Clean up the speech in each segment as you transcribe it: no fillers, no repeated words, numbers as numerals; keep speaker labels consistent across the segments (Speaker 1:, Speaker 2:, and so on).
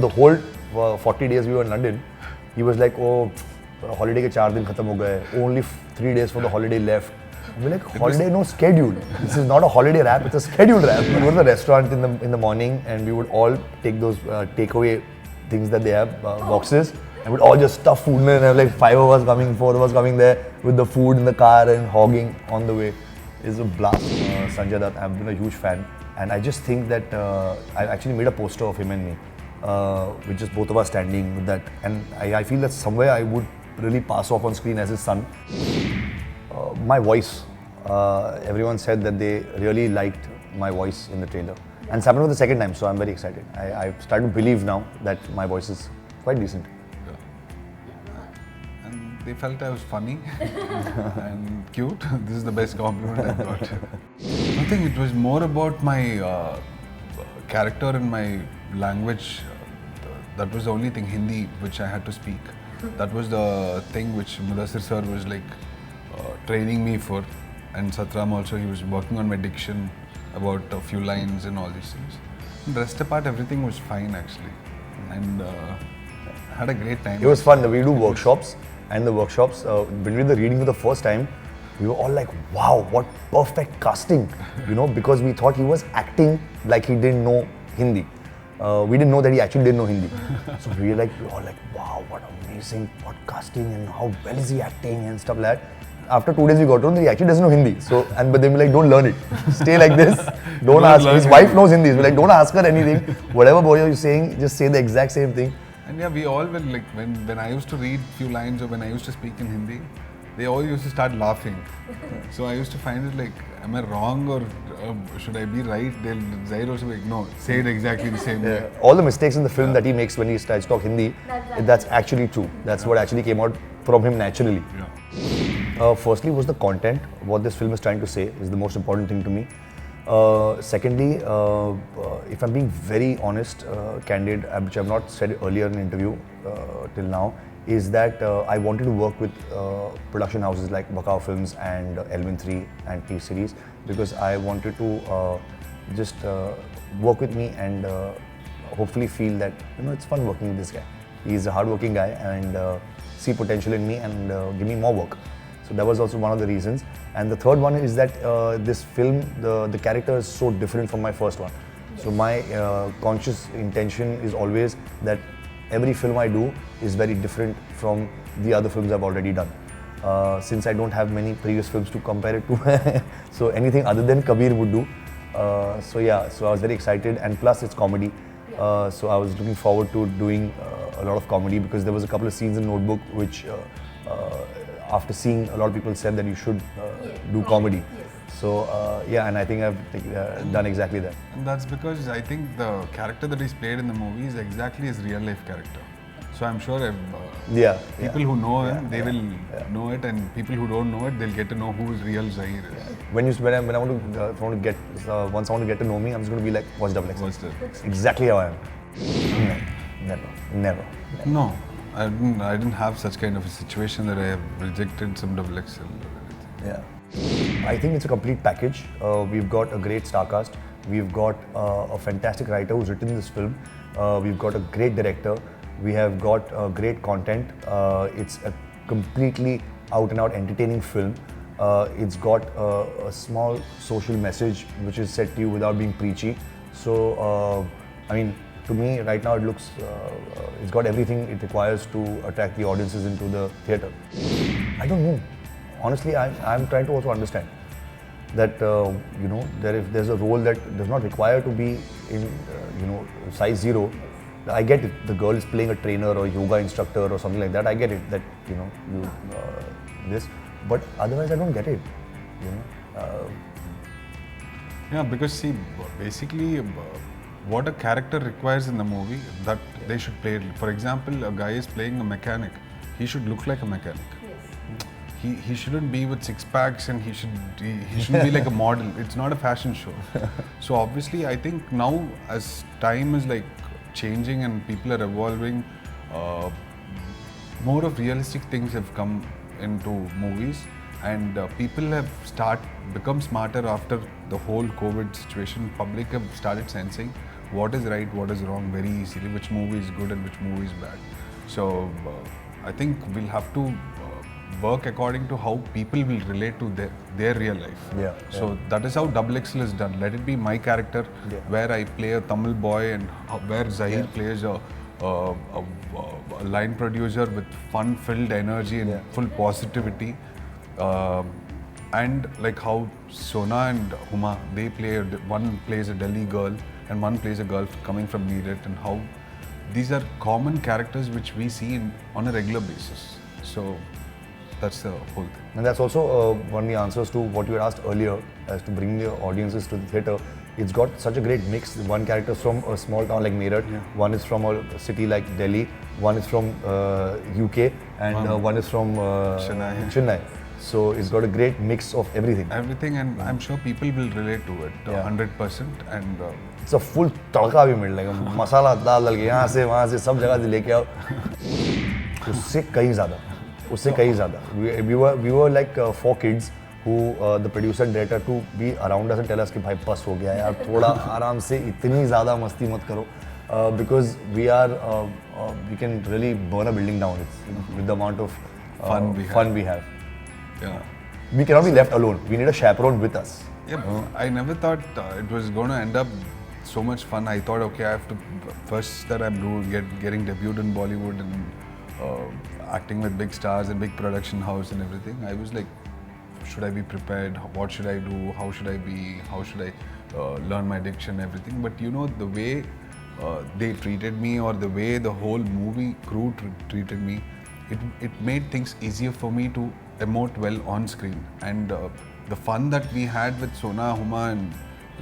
Speaker 1: The whole 40 days we were in London, he was like, oh, holiday ke 4 दिन खत्म हो गए, only 3 days for the holiday left. We're like, holiday no schedule. This is not a holiday rap, it's a scheduled rap. We go to the restaurant in the morning and we would all take those takeaway things that they have, boxes, and we'd all just stuff food in it, and have like 5 of us coming, 4 of us coming there with the food in the car and hogging on the way. It's a blast. Sanjay Dutt, I've been a huge fan, and I just think that I actually made a poster of him and me, with just both of us standing with that, and I feel that somewhere I would really pass off on screen as his son. My voice, everyone said that they really liked my voice in the trailer, and it's happened for the second time, so I'm very excited. I've started to believe now that my voice is quite decent.
Speaker 2: Yeah. And they felt I was funny and cute. This is the best compliment I got. I think it was more about my character and my language. That was the only thing, Hindi, which I had to speak. That was the thing which Mudassir sir was like training me for, and Satram also, he was working on my diction about a few lines and all these things. The rest apart, everything was fine actually, and I had a great time.
Speaker 1: It was fun. We do workshops, and the workshops, when we did the reading for the first time, we were all like, wow, what perfect casting, you know, because we thought he was acting like he didn't know Hindi. We didn't know that he actually didn't know Hindi. So we were all like, wow, what amazing podcasting, and how well is he acting and stuff like that. After 2 days we got to know that he actually doesn't know Hindi. So, but then we're like, don't learn it. Stay like this. Don't ask. His wife knows Hindi. We're like, don't ask her anything. Whatever Boya is saying, just say the exact same thing.
Speaker 2: And yeah, we all were like, when I used to read few lines or when I used to speak in Hindi, they all used to start laughing. So I used to find it like, am I wrong or should I be right? Zaheer also like, no, say it exactly the same way.
Speaker 1: All the mistakes in the film that he makes when he starts to talk Hindi, that's actually true. That's what actually came out from him naturally. Firstly was the content. What this film is trying to say is the most important thing to me. Secondly, if I'm being very honest, candid, which I've not said earlier in an interview till now, is that I wanted to work with production houses like Bakao Films and Elvin 3 and T Series, because I wanted to just work with me and hopefully feel that, you know, it's fun working with this guy. He's a hardworking guy and see potential in me and give me more work. So that was also one of the reasons. And the third one is that this film, the character is so different from my first one. So my conscious intention is always that every film I do is very different from the other films I've already done. Since I don't have many previous films to compare it to, so anything other than Kabir would do. So yeah, so I was very excited, and plus it's comedy. So I was looking forward to doing a lot of comedy, because there was a couple of scenes in Notebook which after seeing, a lot of people said that you should do comedy. So yeah, and I think I've done exactly that.
Speaker 2: And that's because I think the character that he's played in the movie is exactly his real life character. So I'm sure people who know him, they will know it, and people who don't know it, they'll get to know who his real Zaheer is.
Speaker 1: When I want to once I want to get to know me, I'm just going to be like, watch Double X. Exactly how I am. Never.
Speaker 2: No, I didn't have such kind of a situation that I have rejected some double XL or anything.
Speaker 1: Yeah. I think it's a complete package. We've got a great star cast. We've got a fantastic writer who's written this film. We've got a great director. We have got great content. It's a completely out and out entertaining film. It's got a small social message which is said to you without being preachy. So, I mean, to me right now it looks, it's got everything it requires to attract the audiences into the theatre. I don't know. Honestly, I'm trying to also understand that, you know, if there's a role that does not require to be in, you know, size 0, I get it. The girl is playing a trainer or a yoga instructor or something like that. I get it that, you know, this, but otherwise I don't get it, you know.
Speaker 2: Yeah, because see, basically, what a character requires in the movie, that they should play it. For example, a guy is playing a mechanic. He should look like a mechanic. He shouldn't be with 6 packs, and he shouldn't be like a model. It's not a fashion show. So obviously, I think now as time is like changing and people are evolving, more of realistic things have come into movies, and people have become smarter after the whole COVID situation. Public have started sensing what is right, what is wrong very easily, which movie is good and which movie is bad. So I think we'll have to work according to how people will relate to their real life.
Speaker 1: Yeah,
Speaker 2: So that is how Double XL is done. Let it be my character, where I play a Tamil boy, and where Zaheer plays a line producer with fun-filled energy and full positivity. And like how Sona and Huma, they play, one plays a Delhi girl and one plays a girl coming from Meerut, and how these are common characters which we see on a regular basis. So that's the whole thing.
Speaker 1: And that's also one of the answers to what you had asked earlier, as to bring the audiences to the theatre. It's got such a great mix. One character is from a small town like Meerut, one is from a city like Delhi, one is from UK, and one is from Chennai. So it's got a great mix of everything.
Speaker 2: Everything, and I'm sure people will relate to it 100%. And
Speaker 1: it's a full तड़का भी मिल like मसाला डाल के यहाँ से वहाँ से सब जगह से लेके आओ. उससे कहीं ज़्यादा. We were like 4 kids who the producer and director to be around us and tell us कि भाई बस हो गया यार, थोड़ा आराम से, इतनी ज़्यादा मस्ती मत करो, because we can really burn a building down with the amount of fun we have.
Speaker 2: Yeah.
Speaker 1: We cannot be left alone. We need a chaperone with us.
Speaker 2: Yeah, I never thought it was going to end up so much fun. I thought, okay, I have to first that I'm getting debuted in Bollywood and acting with big stars and big production house and everything. I was like, should I be prepared? What should I do? How should I be? How should I learn my diction, everything? But you know, the way they treated me, or the way the whole movie crew treated me, it made things easier for me to emote well on screen. And the fun that we had with Sona, Huma and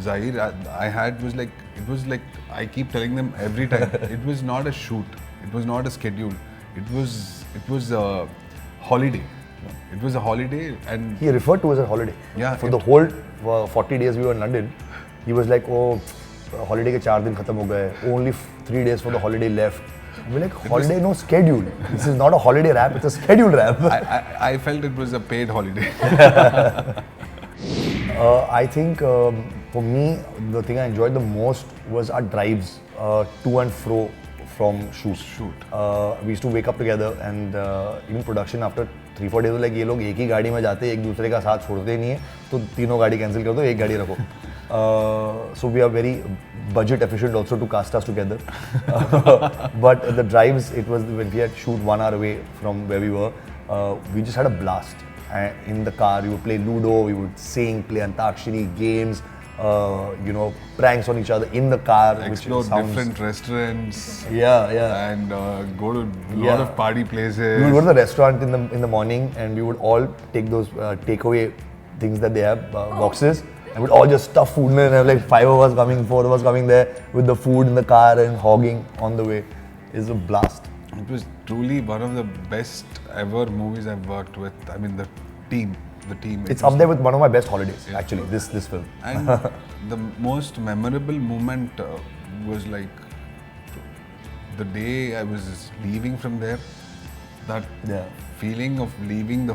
Speaker 2: Zaheer, I had was like, it was like, I keep telling them every time, it was not a shoot, it was not a schedule, it was a holiday. It was a holiday, and
Speaker 1: he referred to it as a holiday.
Speaker 2: Yeah.
Speaker 1: For the whole 40 days we were in London, he was like, oh, holiday ke 4 din khatam ho gaye, only 3 days for the holiday left. We're like, holiday, no schedule. This is not a holiday rap, it's a scheduled rap.
Speaker 2: I felt it was a paid holiday.
Speaker 1: I think for me, the thing I enjoyed the most was our drives to and fro from shoot. We used to wake up together, and even production after 3-4 days, like, ये लोग एक ही गाड़ी में जाते, एक दूसरे का साथ छोड़ते नहीं है, तो तीनों गाड़ी कैंसिल कर दो, एक गाड़ी रखो. So we are very budget efficient also to cast us together. But the drives, it was when we had shoot 1 hour away from where we were, we just had a blast. In the car, we would play Ludo, we would sing, play Antakshari, games, pranks on each other in the car.
Speaker 2: Explore different restaurants.
Speaker 1: Yeah.
Speaker 2: And go to a lot of party places.
Speaker 1: We would go to the restaurant in the morning, and we would all take those takeaway things that they have, boxes, and we'd all just stuff food in it, and have like 5 of us coming, 4 of us coming there with the food in the car and hogging on the way. It's a blast.
Speaker 2: It was truly one of the best ever movies I've worked with. I mean, the team.
Speaker 1: It's up there with one of my best holidays, actually, this film.
Speaker 2: And the most memorable moment was like the day I was leaving from there. That feeling of leaving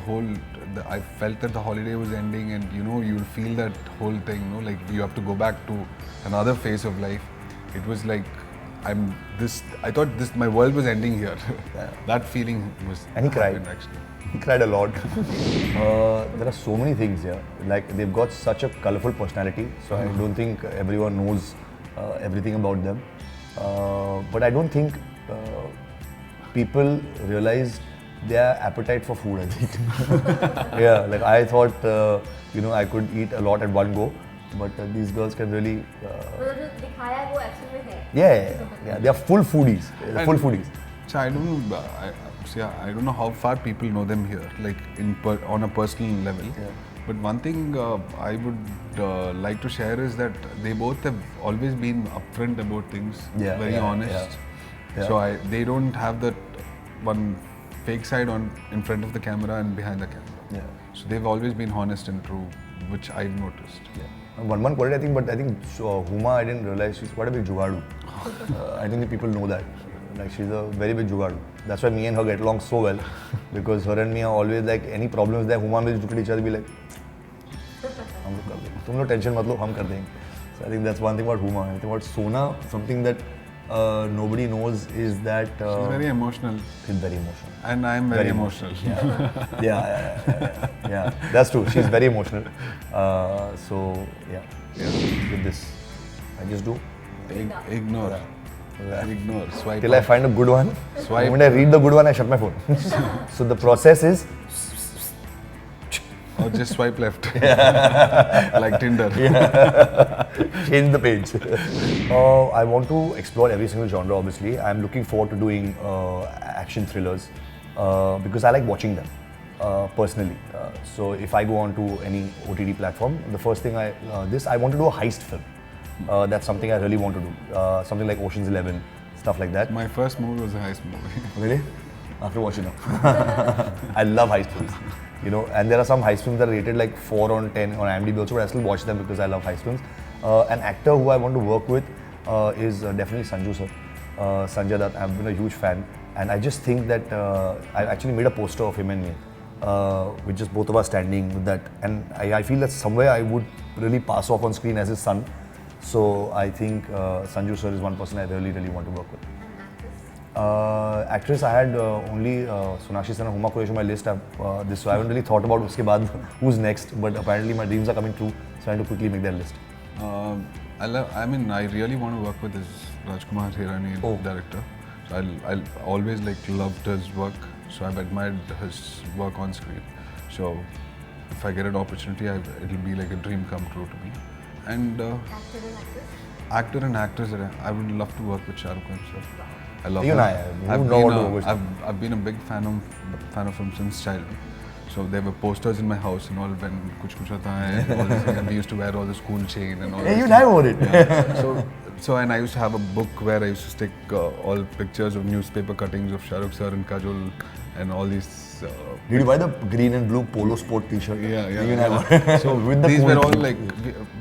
Speaker 2: I felt that the holiday was ending, and you'll feel that whole thing, like you have to go back to another phase of life. It was like, I thought my world was ending here. That feeling was.
Speaker 1: And he cried.
Speaker 2: Actually.
Speaker 1: He cried a lot. There are so many things here. Like, they've got such a colorful personality, so I don't think everyone knows everything about them. But I don't think people realize their appetite for food, I think. Yeah, like I thought, I could eat a lot at one go, but these girls can really. Yeah, they are full foodies.
Speaker 2: So I don't know how far people know them here, like on a personal level. Yeah. But one thing I would like to share is that they both have always been upfront about things, very honest. Yeah. So they don't have that one fake side in front of the camera and behind the camera.
Speaker 1: Yeah.
Speaker 2: So they've always been honest and true, which I've noticed.
Speaker 1: Yeah. One quality, I think, but I think Huma, I didn't realize she's quite a big jugadu. I don't think people know that. Like, she's a very big jugadu. That's why me and her get along so well, because her and me are always like, any problems there, Huma will look at each other and be like, हम लोग कर देंगे, तुम लोग tension मत लो, हम कर देंगे. So I think that's one thing about Huma. I think about Sona, something that nobody knows is that
Speaker 2: She's very emotional.
Speaker 1: she's very emotional.
Speaker 2: And I'm very emotional.
Speaker 1: Yeah, that's true. She's very emotional. So yeah, with this, I just do
Speaker 2: Ignore. Ignore. Swipe
Speaker 1: till I
Speaker 2: up.
Speaker 1: find a good one.
Speaker 2: Swipe.
Speaker 1: The moment I read the good one, I shut my phone. So the process is
Speaker 2: Or just swipe left. Like Tinder.
Speaker 1: change the page. I want to explore every single genre, obviously. I'm looking forward to doing action thrillers because I like watching them personally. So if I go on to any OTT platform, the first thing I want to do a heist film. That's something I really want to do. Something like Ocean's 11, stuff like that.
Speaker 2: My first movie was a heist movie.
Speaker 1: Really? After watching them. I love heist films. You know, and there are some heist films that are rated like 4 on 10 on IMDb also, but I still watch them because I love heist films. An actor who I want to work with is definitely Sanju sir. Sanjay Dutt, I've been a huge fan. And I just think that I actually made a poster of him and me, with just both of us standing with that. And I feel that somewhere I would really pass off on screen as his son. So I think Sanju sir is one person I really, really want to work with. Actress, I had only Sonakshi Sinha, Huma on my list. So I haven't really thought about uske baad who's next. But apparently my dreams are coming true, so I have to quickly make that list.
Speaker 2: I really want to work with this Rajkumar Hirani, director. So I'll always loved his work. So I've admired his work on screen. So if I get an opportunity, it'll be like a dream come true to me. And actor and actress, I would love to work with Shah Rukh Khan sir. I love him. I've been a big fan of him since childhood. So there were posters in my house and all when Kuch Kuch Hota Hai and all this, and we used to wear all the school chain and all.
Speaker 1: Hey, you die over it.
Speaker 2: Yeah. So and I used to have a book where I used to stick all pictures of newspaper cuttings of Shah Rukh sir and Kajol and all these.
Speaker 1: Did you buy the green and blue polo sport t-shirt?
Speaker 2: Yeah.
Speaker 1: You can have one.
Speaker 2: So
Speaker 1: with the
Speaker 2: these
Speaker 1: cool
Speaker 2: were all
Speaker 1: thing.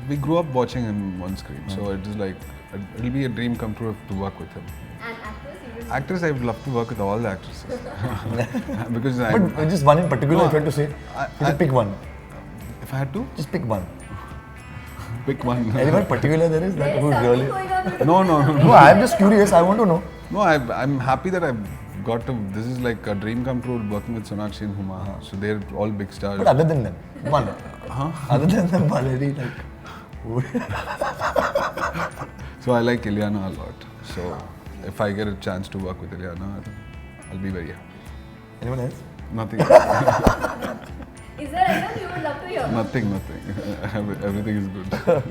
Speaker 2: we grew up watching him on screen. So it was it'll be a dream come true to work with him.
Speaker 3: And actors?
Speaker 2: Actors, I would love to work with all the actresses. Because
Speaker 1: But just one in particular, if you had to say, pick one.
Speaker 2: If I had to?
Speaker 1: Just pick one.
Speaker 2: Pick one.
Speaker 1: Anyone particular there is that who's really?
Speaker 2: No.
Speaker 1: No, I'm just curious. I want to know.
Speaker 2: No, I'm happy that I've got to. This is like a dream come true working with Sonakshi and Huma. So they're all big stars.
Speaker 1: But other than them, one. Other than them, already
Speaker 2: So I like Ileana a lot. So if I get a chance to work with Ileana, I'll be very happy.
Speaker 1: Anyone else?
Speaker 2: Nothing.
Speaker 3: Is there anyone you would love to hear?
Speaker 2: Nothing. Everything is good.